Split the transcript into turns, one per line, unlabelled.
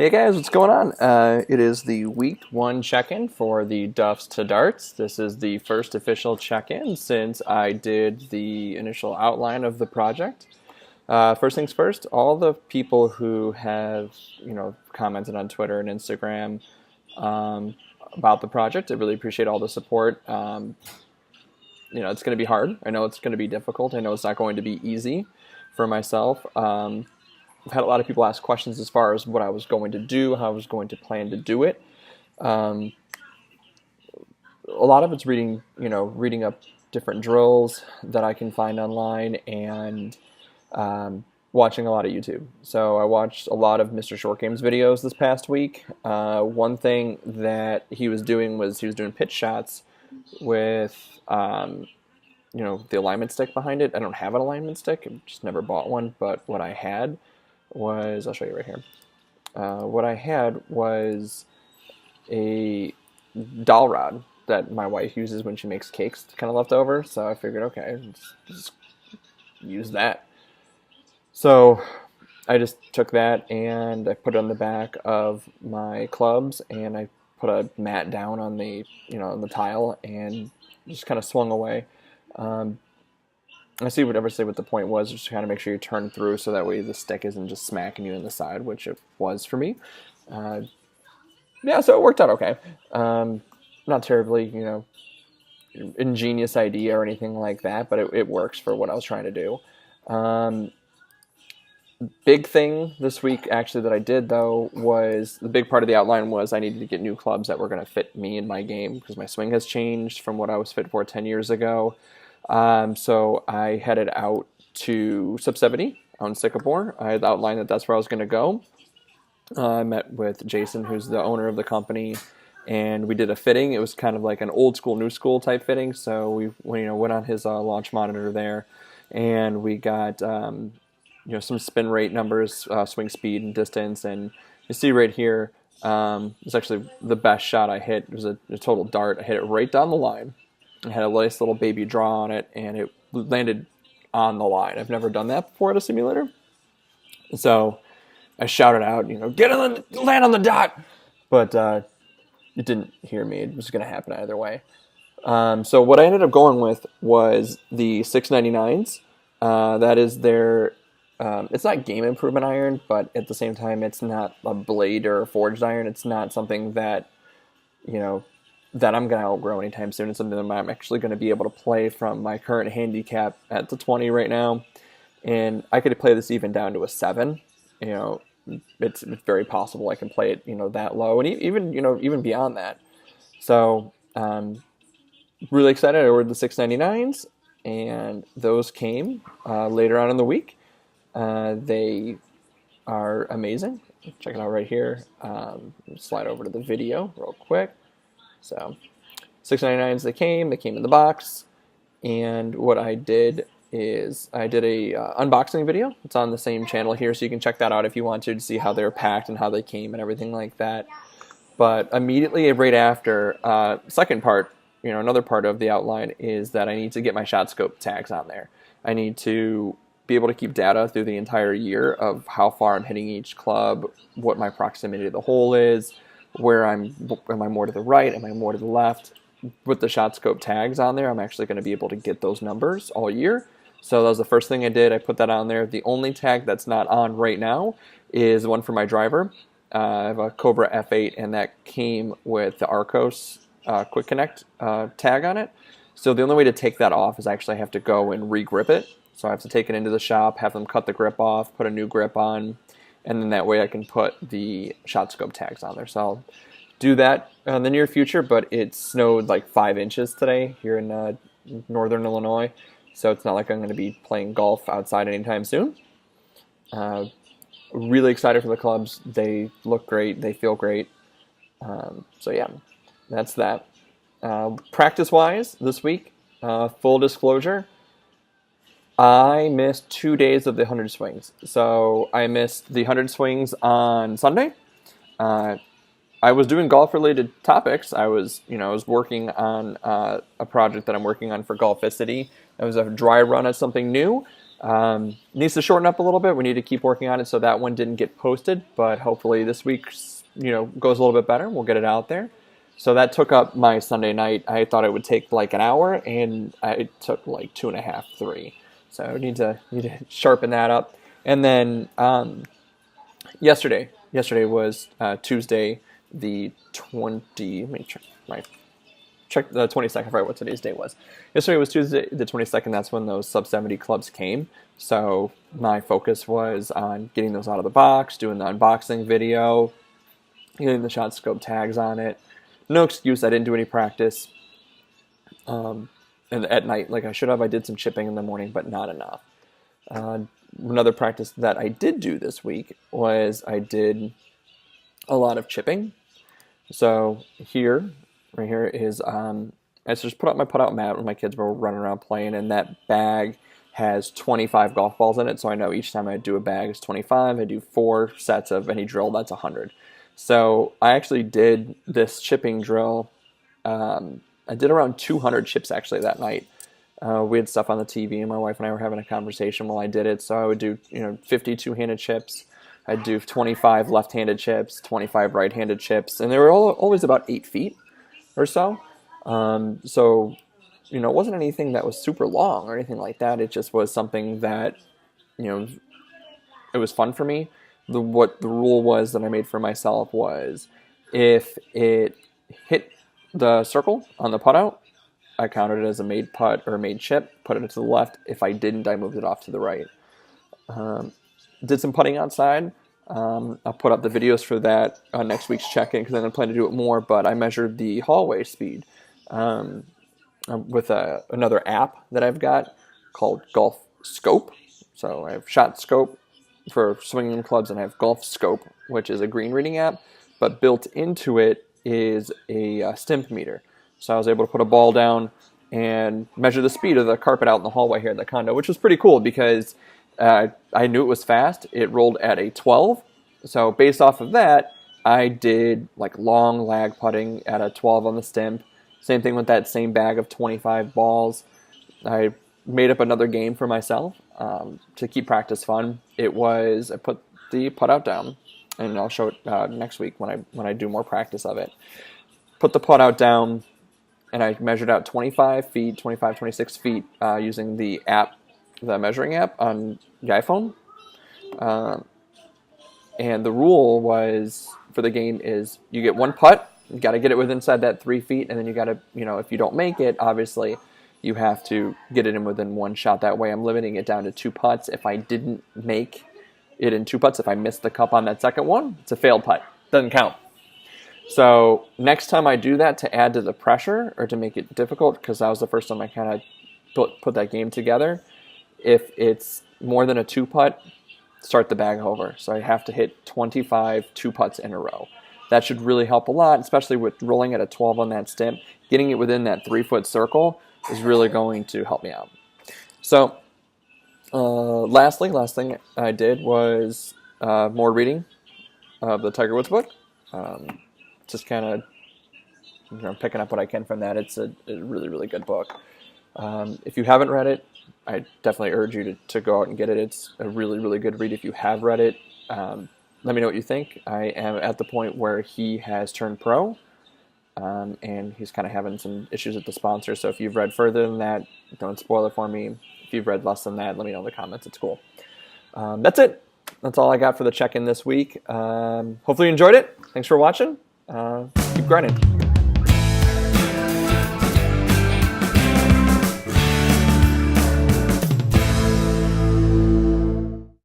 Hey guys, what's going on? It is the week one check-in for the Duffs to Darts. This is the first official check-in since I did the initial outline of the project. First things first, all the people who have, commented on Twitter and Instagram about the project, I really appreciate all the support. It's going to be hard. I know it's going to be difficult. I know it's not going to be easy for myself. I've had a lot of people ask questions as far as what I was going to do, how I was going to plan to do it. A lot of it's reading up different drills that I can find online and watching a lot of YouTube. So I watched a lot of Mr. Short Game's videos this past week. One thing that he was doing was he was doing pitch shots with, the alignment stick behind it. I don't have an alignment stick. I just never bought one, but what I had was, I'll show you right here. What I had was a dowel rod that my wife uses when she makes cakes, kind of left over. So I figured, okay, just use that. So I just took that and I put it on the back of my clubs and I put a mat down on the, on the tile and just kind of swung away. I see what the point was, just to kind of make sure you turn through so that way the stick isn't just smacking you in the side, which it was for me. So it worked out okay. Not terribly, ingenious idea or anything like that, but it works for what I was trying to do. Big thing this week, actually, that I did, though, was the big part of the outline was I needed to get new clubs that were going to fit me in my game because my swing has changed from what I was fit for 10 years ago. So I headed out to Sub 70 on Sycamore. I had outlined that that's where I was going to go. I met with Jason, who's the owner of the company, and we did a fitting. It was kind of like an old school, new school type fitting. So we went on his launch monitor there, and we got some spin rate numbers, swing speed and distance. And you see right here, it's actually the best shot I hit. It was a total dart. I hit it right down the line. It had a nice little baby draw on it, and it landed on the line. I've never done that before at a simulator. So I shouted out, land on the dot. But it didn't hear me. It was going to happen either way. So what I ended up going with was the 699s. That is their, it's not game improvement iron, but at the same time, it's not a blade or a forged iron. It's not something that, that I'm going to outgrow anytime soon. It's something that I'm actually going to be able to play from my current handicap at the 20 right now. And I could play this even down to a 7. It's very possible I can play it, that low. And even beyond that. So, really excited. I ordered the 699s, and those came later on in the week. They are amazing. Check it out right here. Slide over to the video real quick. So 699s they came in the box, and what I did is I did a unboxing video. It's on the same channel here, so you can check that out if you want to see how they're packed and how they came and everything like that. But immediately right after, second part, another part of the outline is that I need to get my shot scope tags on there. I need to be able to keep data through the entire year of how far I'm hitting each club, what my proximity to the hole is, am I more to the right, am I more to the left. With the shot scope tags on there, I'm actually going to be able to get those numbers all year. So that was the first thing I did. I put that on there. The only tag that's not on right now is one for my driver. I have a Cobra F8, and that came with the Arcos Quick Connect tag on it. So the only way to take that off is actually I have to go and re-grip it. So I have to take it into the shop, have them cut the grip off, put a new grip on, and then that way I can put the shot scope tags on there. So I'll do that in the near future, but it snowed like 5 inches today here in northern Illinois. So it's not like I'm going to be playing golf outside anytime soon. Really excited for the clubs. They look great. They feel great. So yeah, that's that. Practice-wise, this week, full disclosure, I missed 2 days of the 100 swings. So I missed the 100 swings on Sunday. I was doing golf-related topics. I was working on a project that I'm working on for Golficity. It was a dry run at something new. Needs to shorten up a little bit. We need to keep working on it, so that one didn't get posted, but hopefully this week's goes a little bit better. We'll get it out there. So that took up my Sunday night. I thought it would take like an hour, and it took like 2.5, 3. So I need to sharpen that up. And then yesterday was Tuesday, the 20. Let me check the 22nd. I forgot what today's day was. Yesterday was Tuesday, the 22nd. That's when those sub 70 clubs came. So my focus was on getting those out of the box, doing the unboxing video, getting the shot scope tags on it. No excuse, I didn't do any practice. And at night, like I should have, I did some chipping in the morning, but not enough. Another practice that I did do this week was I did a lot of chipping. So right here is, I just put up my putt-out mat when my kids were running around playing, and that bag has 25 golf balls in it, so I know each time I do a bag is 25. I do 4 sets of any drill, that's 100. So I actually did this chipping drill. I did around 200 chips actually that night. We had stuff on the TV, and my wife and I were having a conversation while I did it. So I would do 50 two-handed chips. I'd do 25 left-handed chips, 25 right-handed chips, and they were always about 8 feet or so. So it wasn't anything that was super long or anything like that. It just was something that it was fun for me. What the rule was that I made for myself was if it hit the circle on the putt out, I counted it as a made putt or a made chip, put it to the left. If I didn't, I moved it off to the right. Did some putting outside. I'll put up the videos for that next week's check-in because I plan to do it more, but I measured the hallway speed with another app that I've got called Golf Scope. So I have Shot Scope for swinging clubs, and I have Golf Scope, which is a green reading app, but built into it is a stimp meter. So I was able to put a ball down and measure the speed of the carpet out in the hallway here at the condo, which was pretty cool because I knew it was fast. It rolled at a 12. So based off of that, I did like long lag putting at a 12 on the stimp. Same thing with that same bag of 25 balls. I made up another game for myself to keep practice fun. I put the putt out down, and I'll show it next week when I do more practice of it. Put the putt out down, and I measured out 25 feet, 25, 26 feet using the app, the measuring app on the iPhone. And the rule was for the game is you get one putt, you got to get it within inside that 3 feet, and then you got to, if you don't make it, obviously you have to get it in within one shot. That way I'm limiting it down to 2 putts. If I didn't make it in 2 putts, if I missed the cup on that second one, it's a failed putt. Doesn't count. So next time I do that to add to the pressure or to make it difficult, because that was the first time I kind of put that game together, if it's more than a 2 putt, start the bag over. So I have to hit 25 2 putts in a row. That should really help a lot, especially with rolling at a 12 on that stimp. Getting it within that 3-foot circle is really going to help me out. So last thing I did was more reading of the Tiger Woods book. Just kind of picking up what I can from that. It's a really, really good book. If you haven't read it, I definitely urge you to go out and get it. It's a really, really good read. If you have read it, let me know what you think. I am at the point where he has turned pro, and he's kind of having some issues with the sponsor. So if you've read further than that, don't spoil it for me. If you've read less than that, let me know in the comments. It's cool. That's it. That's all I got for the check-in this week. Hopefully you enjoyed it. Thanks for watching. Keep grinding.